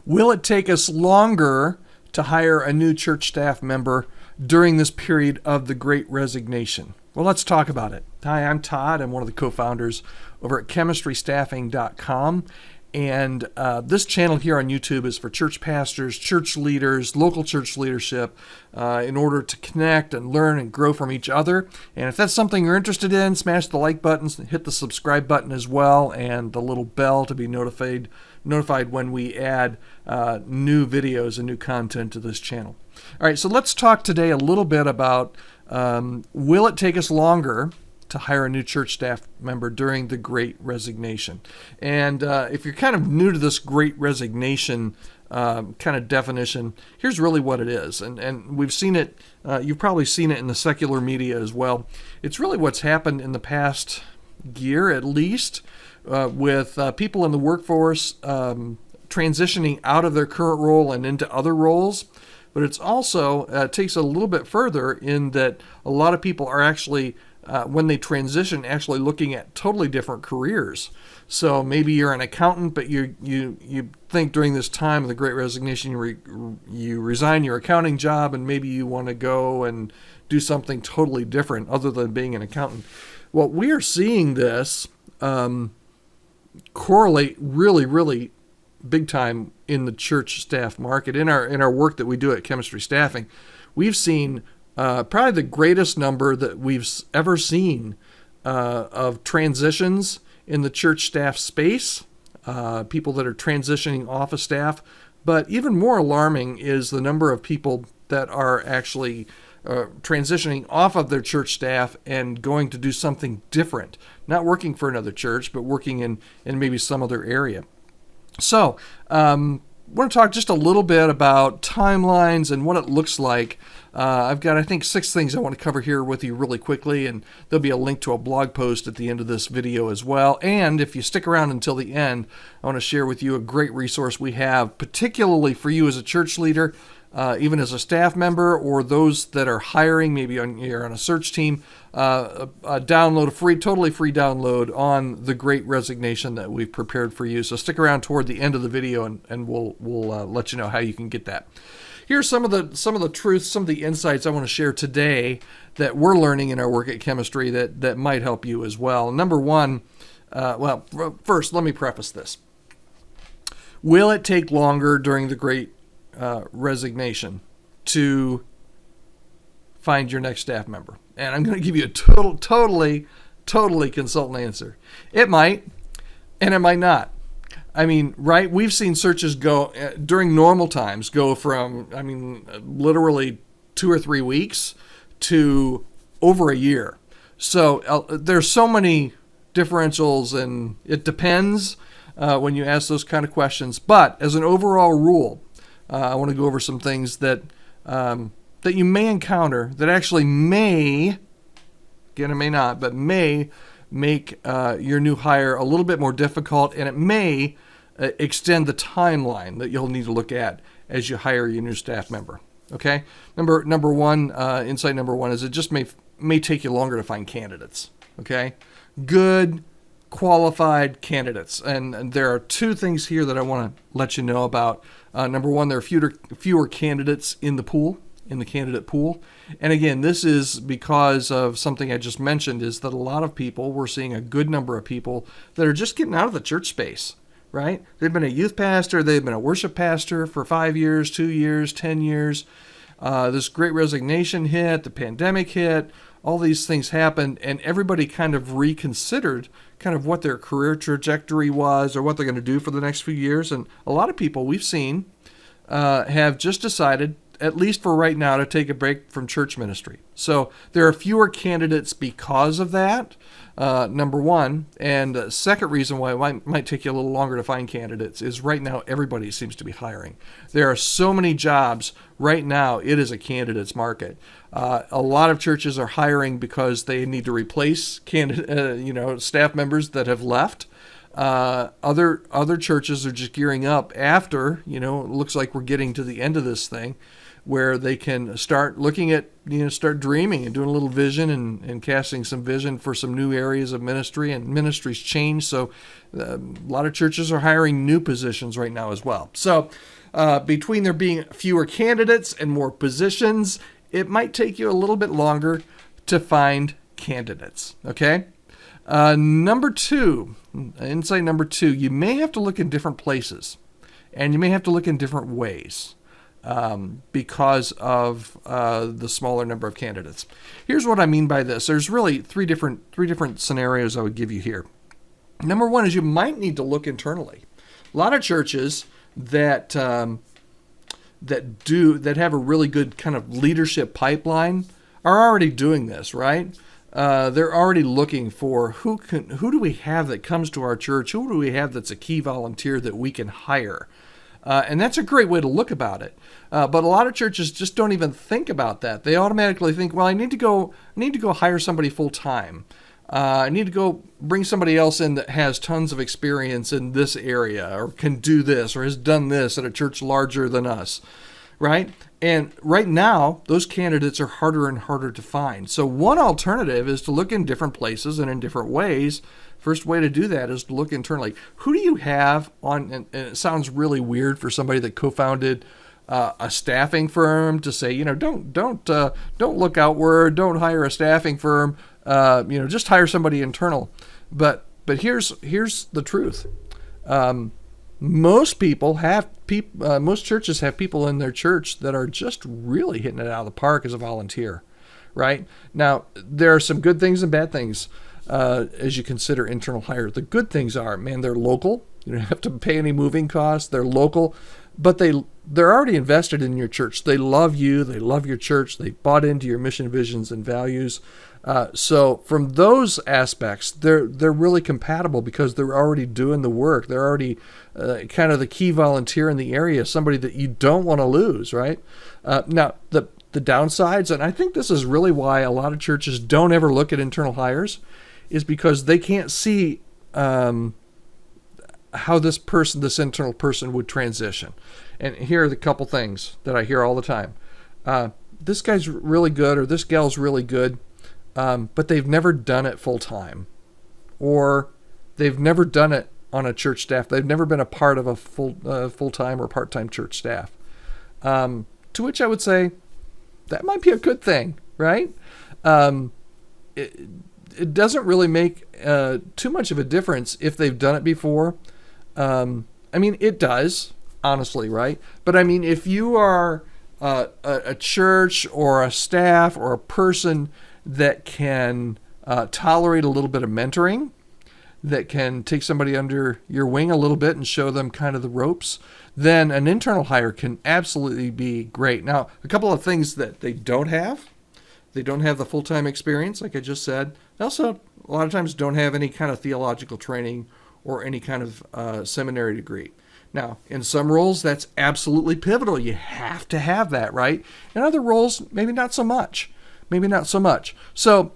Will it take us longer to hire a new church staff member during this period of the Great Resignation? Well, let's talk about it. Hi, I'm Todd. I'm one of the co-founders over at chemistrystaffing.com. And this channel here on YouTube is for church pastors, church leaders, local church leadership, in order to connect and learn and grow from each other. And if that's something you're interested in, smash the like button, hit the subscribe button as well, and the little bell to be notified when we add new videos and new content to this channel. All right, so let's talk today a little bit about will it take us longer to hire a new church staff member during the Great Resignation. And if you're kind of new to this Great Resignation kind of definition, here's really what it is. And we've seen it, you've probably seen it in the secular media as well. It's really what's happened in the past year at least with people in the workforce transitioning out of their current role and into other roles. But it's also takes a little bit further in that a lot of people are actually when they transition, actually looking at totally different careers. So maybe you're an accountant, but you think during this time of the Great Resignation, you resign your accounting job, and maybe you want to go and do something totally different other than being an accountant. Well, we are seeing this correlate really, really big time in the church staff market. In our work that we do at Chemistry Staffing, we've seen probably the greatest number that we've ever seen of transitions in the church staff space, people that are transitioning off of staff. But even more alarming is the number of people that are actually transitioning off of their church staff and going to do something different, not working for another church, but working in maybe some other area. So I want to talk just a little bit about timelines and what it looks like. I've got, I think, 6 things I want to cover here with you really quickly, and there'll be a link to a blog post at the end of this video as well. And if you stick around until the end, I want to share with you a great resource we have, particularly for you as a church leader, even as a staff member, or those that are hiring, maybe you're on a search team, a totally free download on the Great Resignation that we've prepared for you. So stick around toward the end of the video, and we'll let you know how you can get that. Here's some of the truths, some of the insights I want to share today that we're learning in our work at Chemistry that might help you as well. Number one, first, let me preface this. Will it take longer during the Great Resignation to find your next staff member? And I'm going to give you a totally consultant answer. It might, and it might not. I mean, right? We've seen searches go during normal times go from, literally 2 or 3 weeks to over a year. So there's so many differentials, and it depends when you ask those kind of questions. But as an overall rule, I want to go over some things that you may encounter that actually may, again, it may not, but may make your new hire a little bit more difficult, and it may extend the timeline that you'll need to look at as you hire your new staff member. Okay, number one, insight number one is it just may take you longer to find candidates. Okay, good, qualified candidates, and there are 2 things here that I want to let you know about. Number one, there are fewer candidates in the candidate pool. And again, this is because of something I just mentioned, is that a lot of people, we're seeing a good number of people that are just getting out of the church space, right? They've been a youth pastor, they've been a worship pastor for 5 years, 2 years, 10 years. This Great Resignation hit, the pandemic hit, all these things happened, and everybody kind of reconsidered kind of what their career trajectory was or what they're going to do for the next few years. And a lot of people we've seen have just decided, at least for right now, to take a break from church ministry. So there are fewer candidates because of that, number one. And second reason why it might take you a little longer to find candidates is right now everybody seems to be hiring. There are so many jobs right now, it is a candidates market. A lot of churches are hiring because they need to replace staff members that have left. Other churches are just gearing up after, it looks like we're getting to the end of this thing. where they can start looking at, start dreaming and doing a little vision and casting some vision for some new areas of ministry. And ministries change, so a lot of churches are hiring new positions right now as well. So between there being fewer candidates and more positions, it might take you a little bit longer to find candidates. Okay. Insight number two, you may have to look in different places, and you may have to look in different ways because of the smaller number of candidates. Here's what I mean by this. There's really three different scenarios I would give you here. Number one is you might need to look internally. A lot of churches that have a really good kind of leadership pipeline are already doing this, right? They're already looking for who do we have that comes to our church? Who do we have that's a key volunteer that we can hire? And that's a great way to look about it. But a lot of churches just don't even think about that. They automatically think, well, I need to go hire somebody full time. I need to go bring somebody else in that has tons of experience in this area, or can do this, or has done this at a church larger than us, right? And right now, those candidates are harder and harder to find. So one alternative is to look in different places and in different ways. First way to do that is to look internally. Who do you have on, and it sounds really weird for somebody that co-founded a staffing firm to say, don't look outward, don't hire a staffing firm, just hire somebody internal. But here's the truth. Most churches have people in their church that are just really hitting it out of the park as a volunteer, right? Now, there are some good things and bad things as you consider internal hire. The good things are, man, they're local. You don't have to pay any moving costs. They're local, but they're already invested in your church. They love you. They love your church. They bought into your mission, visions, and values. So from those aspects, they're really compatible because they're already doing the work. They're already kind of the key volunteer in the area, somebody that you don't want to lose, right? Now, the downsides, and I think this is really why a lot of churches don't ever look at internal hires, is because they can't see how this internal person would transition. And here are the couple things that I hear all the time. This guy's really good, or this gal's really good, but they've never done it full time, or they've never done it on a church staff. They've never been a part of a full-time or part-time church staff. To which I would say that might be a good thing, right? It doesn't really make too much of a difference if they've done it before. It does, honestly, right? But if you are a church or a staff or a person that can tolerate a little bit of mentoring, that can take somebody under your wing a little bit and show them kind of the ropes, then an internal hire can absolutely be great. Now, a couple of things that they don't have. They don't have the full-time experience, like I just said. They also, a lot of times, don't have any kind of theological training or any kind of seminary degree. Now, in some roles, that's absolutely pivotal. You have to have that, right? In other roles, maybe not so much. So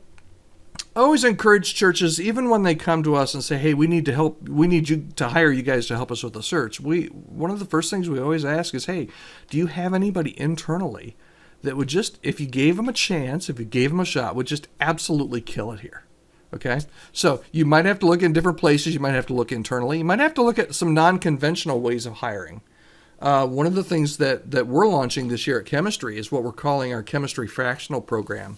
I always encourage churches, even when they come to us and say, hey, we need you to hire you guys to help us with the search. One of the first things we always ask is, hey, do you have anybody internally that would just, if you gave them a chance, if you gave them a shot, would just absolutely kill it here? Okay, so you might have to look in different places. You might have to look internally. You might have to look at some non-conventional ways of hiring. One of the things that we're launching this year at Chemistry is what we're calling our Chemistry Fractional Program.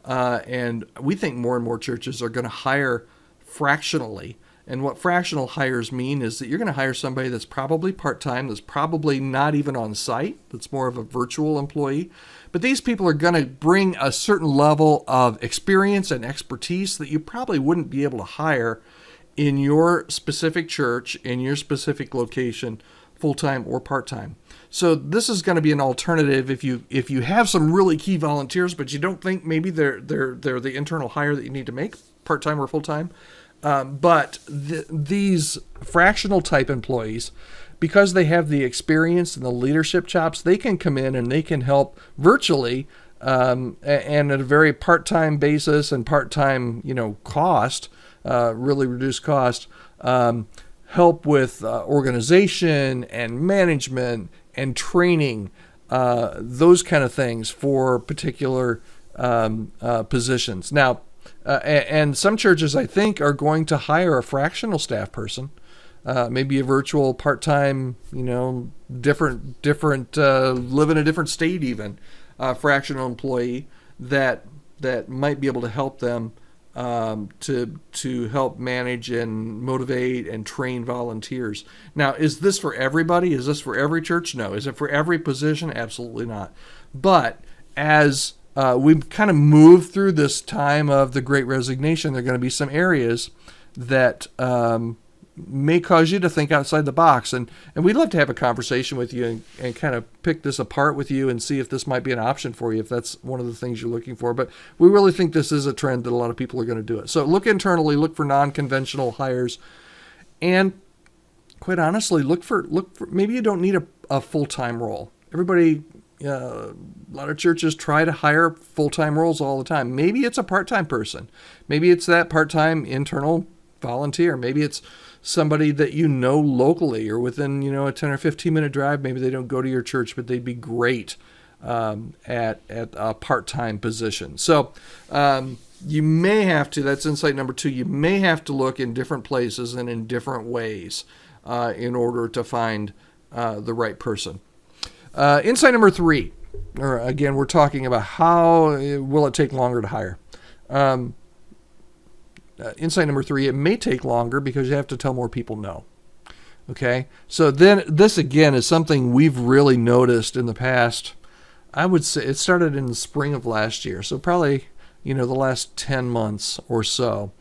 And we think more and more churches are going to hire fractionally. And what fractional hires mean is that you're going to hire somebody that's probably part-time, that's probably not even on site, that's more of a virtual employee. But these people are going to bring a certain level of experience and expertise that you probably wouldn't be able to hire in your specific church, in your specific location, full-time or part-time. So this is going to be an alternative if you have some really key volunteers, but you don't think maybe they're the internal hire that you need to make, part-time or full-time. But these fractional type employees, because they have the experience and the leadership chops, they can come in and they can help virtually and at a very part-time basis and part-time cost, really reduced cost, help with organization and management and training those kind of things for particular positions. Now, and some churches, I think, are going to hire a fractional staff person, maybe a virtual part-time, different, live in a different state even, fractional employee that might be able to help them to help manage and motivate and train volunteers. Now, is this for everybody? Is this for every church? No. Is it for every position? Absolutely not. But as we've kind of moved through this time of the Great Resignation, there are going to be some areas that may cause you to think outside the box. And we'd love to have a conversation with you and kind of pick this apart with you and see if this might be an option for you, if that's one of the things you're looking for. But we really think this is a trend that a lot of people are going to do it. So look internally, look for non-conventional hires, and quite honestly, look for maybe you don't need a full-time role. Everybody, a lot of churches try to hire full-time roles all the time. Maybe it's a part-time person. Maybe it's that part-time internal volunteer. Maybe it's somebody that you know locally or within, a 10 or 15 minute drive. Maybe they don't go to your church, but they'd be great at a part-time position. So you may have to, that's insight number 2, you may have to look in different places and in different ways in order to find the right person. Insight number 3, or again, we're talking about how will it take longer to hire. Insight number 3, it may take longer because you have to tell more people no. Okay, so then this again is something we've really noticed in the past. I would say it started in the spring of last year, so probably the last 10 months or so.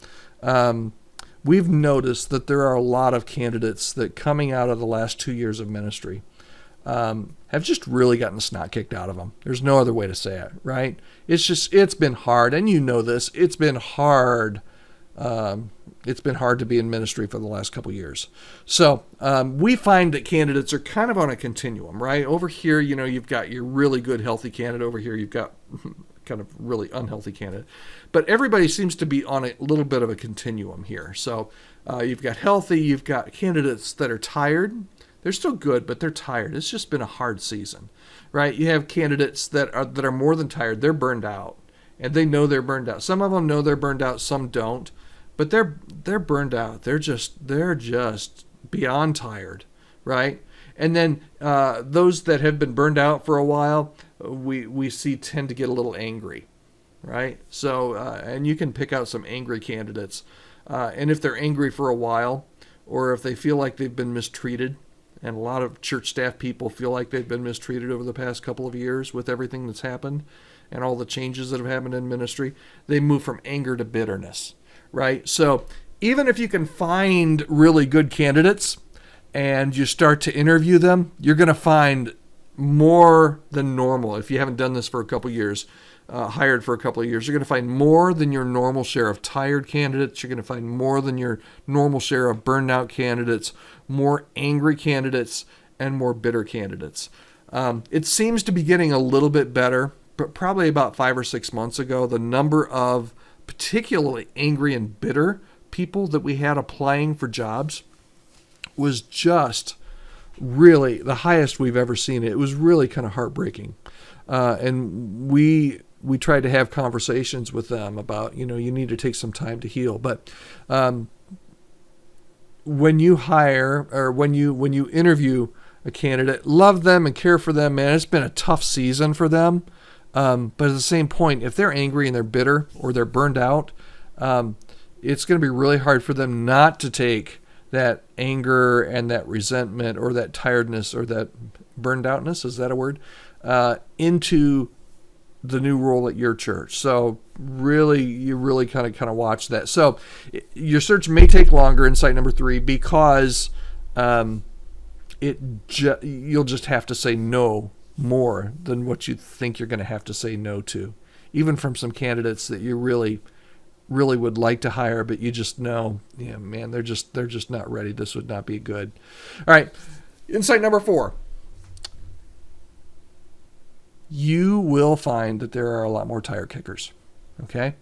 We've noticed that there are a lot of candidates that coming out of the last 2 years of ministry have just really gotten the snot kicked out of them. There's no other way to say it, right? It's been hard, and this. It's been hard. It's been hard to be in ministry for the last couple years. So we find that candidates are kind of on a continuum, right? Over here, you've got your really good, healthy candidate. Over here, you've got kind of really unhealthy candidate. But everybody seems to be on a little bit of a continuum here. So you've got healthy, you've got candidates that are tired. They're still good, but they're tired. It's just been a hard season, right? You have candidates that are more than tired. They're burned out, and they know they're burned out. Some of them know they're burned out, some don't. But they're burned out. They're just beyond tired, right? And then those that have been burned out for a while, we see tend to get a little angry, right? So and you can pick out some angry candidates, and if they're angry for a while, or if they feel like they've been mistreated, and a lot of church staff people feel like they've been mistreated over the past couple of years with everything that's happened and all the changes that have happened in ministry, they move from anger to bitterness. Right? So even if you can find really good candidates and you start to interview them, you're going to find more than normal. If you haven't done this for a couple years, hired for a couple of years, you're going to find more than your normal share of tired candidates. You're going to find more than your normal share of burned out candidates, more angry candidates, and more bitter candidates. It seems to be getting a little bit better, but probably about 5 or 6 months ago, the number of particularly angry and bitter people that we had applying for jobs was just really the highest we've ever seen. It was really kind of heartbreaking. And we tried to have conversations with them about, you need to take some time to heal. But when you hire or when you interview a candidate, love them and care for them, man, it's been a tough season for them. But at the same point, if they're angry and they're bitter or they're burned out, it's going to be really hard for them not to take that anger and that resentment or that tiredness or that burned outness, is that a word, into the new role at your church. So you really kind of watch that. So your search may take longer, insight number 3, because you'll just have to say no more than what you think you're going to have to say no to, even from some candidates that you really would like to hire, but you just know, yeah, man, they're just not ready. This would not be good. All right, insight number 4. You will find that there are a lot more tire kickers. Okay,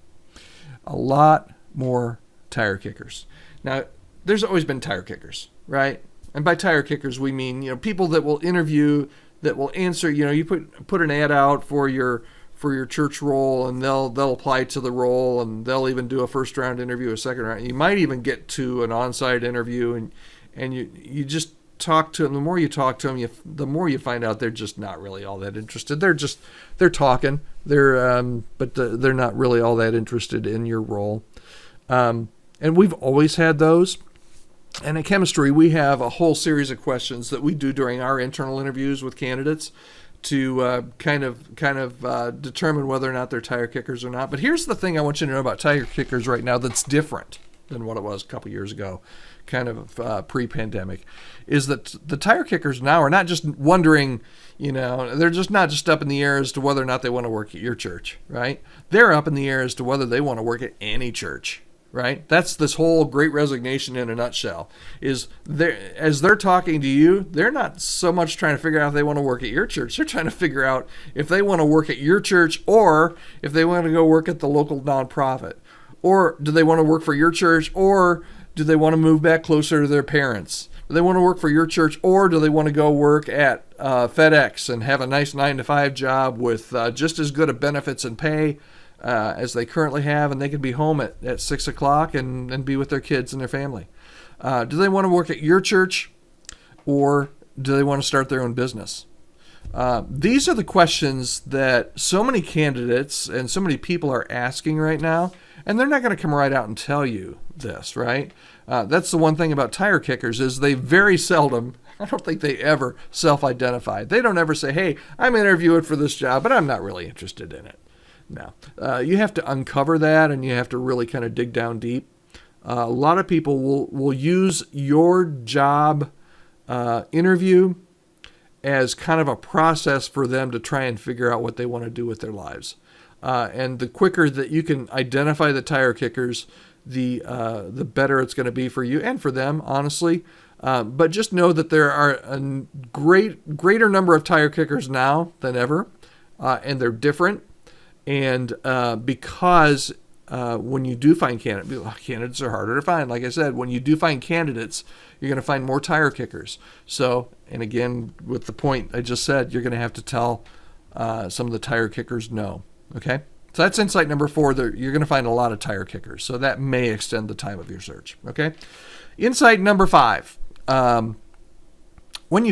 a lot more tire kickers. Now, there's always been tire kickers, right? And by tire kickers, we mean people that will interview that will answer. You put an ad out for your church role, and they'll apply to the role, and they'll even do a first round interview, a second round. You might even get to an on-site interview, and you just talk to them. The more you talk to them, the more you find out they're just not really all that interested. They're talking. But they're not really all that interested in your role. And we've always had those. And in chemistry, we have a whole series of questions that we do during our internal interviews with candidates to kind of determine whether or not they're tire kickers or not. But here's the thing I want you to know about tire kickers right now that's different than what it was a couple years ago, kind of pre-pandemic, is that the tire kickers now are not just wondering, they're just not just up in the air as to whether or not they want to work at your church, right? They're up in the air as to whether they want to work at any church, right? That's this whole Great Resignation in a nutshell. As they're talking to you, they're not so much trying to figure out if they want to work at your church. They're trying to figure out if they want to work at your church or if they want to go work at the local nonprofit. Or do they want to work for your church, or do they want to move back closer to their parents? Do they want to work for your church, or do they want to go work at FedEx and have a nice 9-to-5 job with just as good of benefits and pay as they currently have, and they can be home at 6 o'clock and be with their kids and their family? Do they want to work at your church, or do they want to start their own business? These are the questions that so many candidates and so many people are asking right now, and they're not going to come right out and tell you this, right? That's the one thing about tire kickers is they very seldom, I don't think they ever self-identify. They don't ever say, hey, I'm interviewing for this job, but I'm not really interested in it. No. You have to uncover that, and you have to really kind of dig down deep. A lot of people will use your job interview as kind of a process for them to try and figure out what they want to do with their lives. And the quicker that you can identify the tire kickers, the better it's going to be for you and for them, honestly. But just know that there are a greater number of tire kickers now than ever, and they're different. And because when you do find candidates are harder to find. Like I said, when you do find candidates, you're going to find more tire kickers. So, and again, with the point I just said, you're going to have to tell some of the tire kickers no. Okay? So that's insight number 4. You're going to find a lot of tire kickers. So that may extend the time of your search. Okay? Insight number 5. When you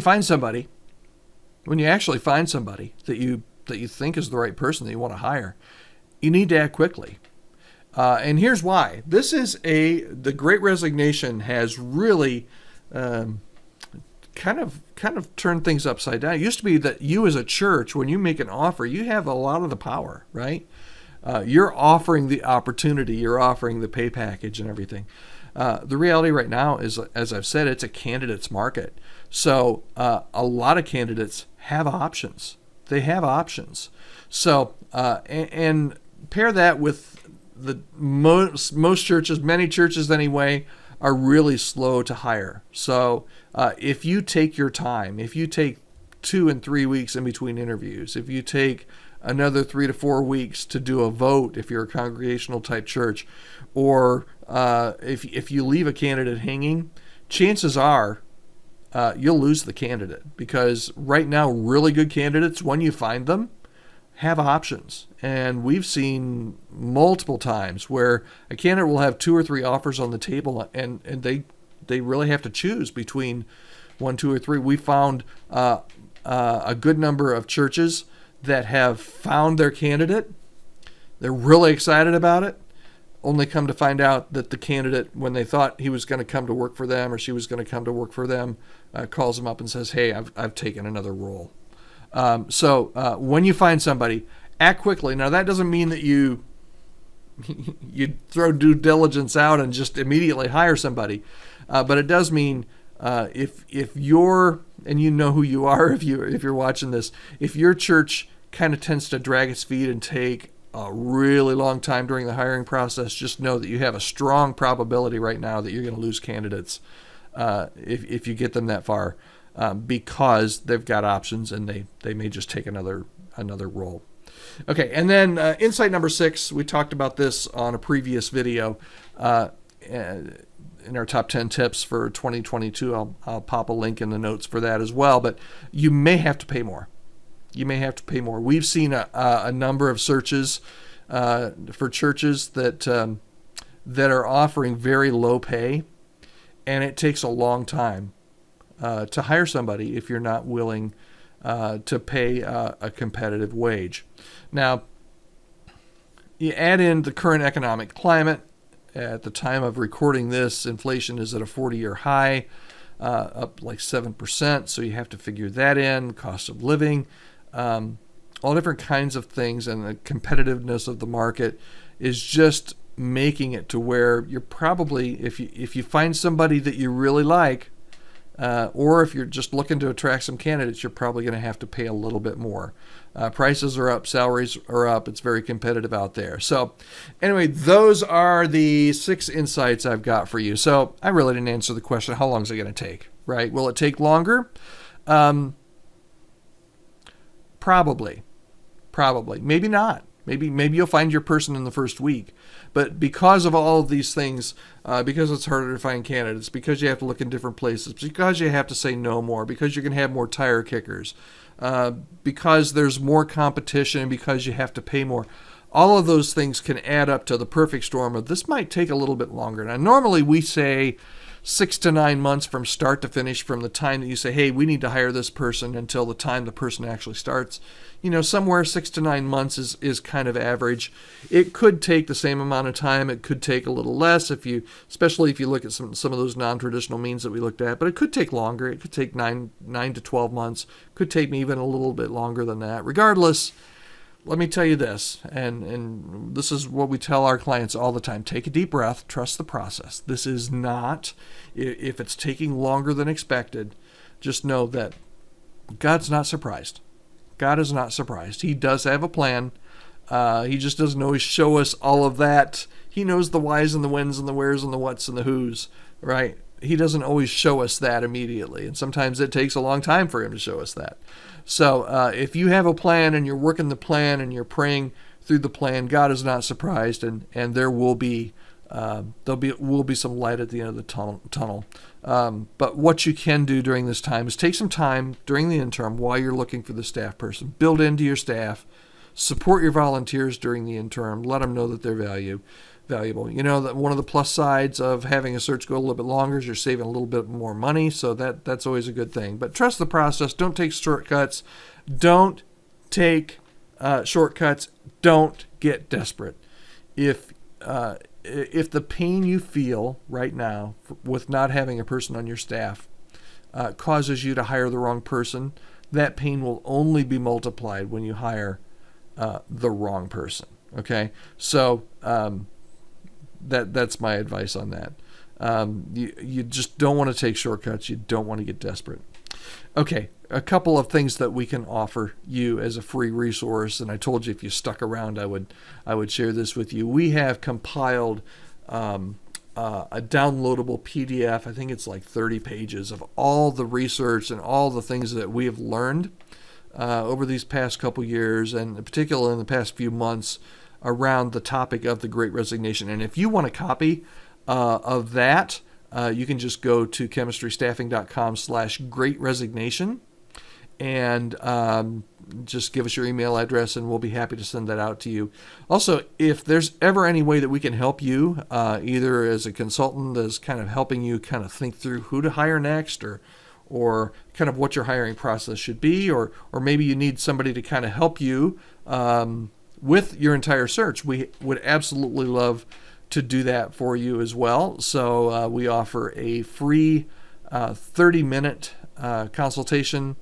actually find somebody that you think is the right person that you want to hire, you need to act quickly. And here's why. The Great Resignation has really kind of turned things upside down. It used to be that you as a church, when you make an offer, you have a lot of the power, right? You're offering the opportunity, you're offering the pay package and everything. The reality right now is, as I've said, it's a candidate's market. So a lot of candidates have options. They have options. So, and pair that with the most churches, many churches anyway, are really slow to hire. So if you take your time, if you take 2 and 3 weeks in between interviews, if you take another 3 to 4 weeks to do a vote, if you're a congregational type church, or if you leave a candidate hanging, chances are you'll lose the candidate, because right now really good candidates, when you find them, have options. And we've seen multiple times where a candidate will have 2 or 3 offers on the table, and they really have to choose between 1, 2, or 3. We found a good number of churches that have found their candidate. They're really excited about it, only come to find out that the candidate, when they thought he was going to come to work for them or she was going to come to work for them, calls them up and says, hey, I've taken another role. So when you find somebody, act quickly. Now, that doesn't mean that you throw due diligence out and just immediately hire somebody. But it does mean if you're, and you know who you are if you're watching this, if your church kind of tends to drag its feet and take a really long time during the hiring process, just know that you have a strong probability right now that you're going to lose candidates if you get them that far, because they've got options and they may just take another role. Okay, and then insight number 6, we talked about this on a previous video. in our top 10 tips for 2022. I'll pop a link in the notes for that as well. But you may have to pay more. You may have to pay more. We've seen a number of searches for churches that are offering very low pay, and it takes a long time to hire somebody if you're not willing to pay a competitive wage. Now, you add in the current economic climate. At the time of recording this, inflation is at a 40-year high, up like 7%. So you have to figure that in, cost of living, all different kinds of things, and the competitiveness of the market is just making it to where you're probably, if you find somebody that you really like, or if you're just looking to attract some candidates, you're probably going to have to pay a little bit more. Prices are up, salaries are up. It's very competitive out there. So anyway, those are the 6 insights I've got for you. So I really didn't answer the question, how long is it going to take, right? Will it take longer? Probably. Maybe not. Maybe you'll find your person in the first week. But because of all of these things, because it's harder to find candidates, because you have to look in different places, because you have to say no more, because you're going to have more tire kickers, because there's more competition, because you have to pay more, all of those things can add up to the perfect storm of this might take a little bit longer. Now, normally we say 6 to 9 months from start to finish, from the time that you say, hey, we need to hire this person, until the time the person actually starts. Somewhere 6 to 9 months is kind of average. It could take the same amount of time. It could take a little less, especially if you look at some of those non-traditional means that we looked at. But it could take longer. It could take 9 to 12 months. Could take me even a little bit longer than that. Regardless, let me tell you this, and this is what we tell our clients all the time. Take a deep breath. Trust the process. This is not, if it's taking longer than expected, just know that God's not surprised. God is not surprised. He does have a plan. He just doesn't always show us all of that. He knows the whys and the whens and the wheres and the whats and the whos, right? He doesn't always show us that immediately. And sometimes it takes a long time for him to show us that. So if you have a plan and you're working the plan and you're praying through the plan, God is not surprised, and there will be some light at the end of the tunnel. But what you can do during this time is take some time during the interim while you're looking for the staff person. Build into your staff. Support your volunteers during the interim. Let them know that they're valuable. That one of the plus sides of having a search go a little bit longer is you're saving a little bit more money, so that's always a good thing. But trust the process. Don't take shortcuts. Don't take shortcuts. Don't get desperate. If the pain you feel right now with not having a person on your staff causes you to hire the wrong person, that pain will only be multiplied when you hire the wrong person. Okay, so that's my advice on that. You just don't want to take shortcuts. You don't want to get desperate. Okay, a couple of things that we can offer you as a free resource, and I told you if you stuck around, I would share this with you. We have compiled a downloadable PDF. I think it's like 30 pages of all the research and all the things that we have learned over these past couple years, and particularly in the past few months, around the topic of the Great Resignation. And if you want a copy of that, you can just go to chemistrystaffing.com/greatresignation and just give us your email address, and we'll be happy to send that out to you. Also, if there's ever any way that we can help you, either as a consultant that's kind of helping you kind of think through who to hire next, or kind of what your hiring process should be, or maybe you need somebody to kind of help you with your entire search, we would absolutely love to do that for you as well. So we offer a free 30-minute consultation,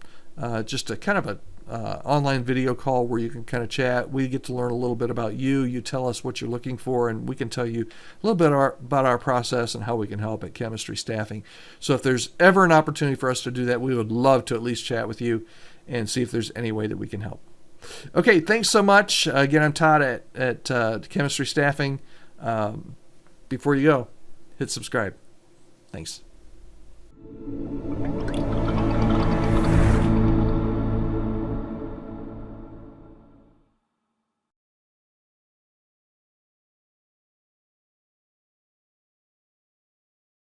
just a kind of a online video call where you can kind of chat. We get to learn a little bit about you. You tell us what you're looking for, and we can tell you a little bit about our process and how we can help at Chemistry Staffing. So if there's ever an opportunity for us to do that, we would love to at least chat with you and see if there's any way that we can help. Okay, thanks so much. Again, I'm Todd at Chemistry Staffing. Before you go, hit subscribe. Thanks.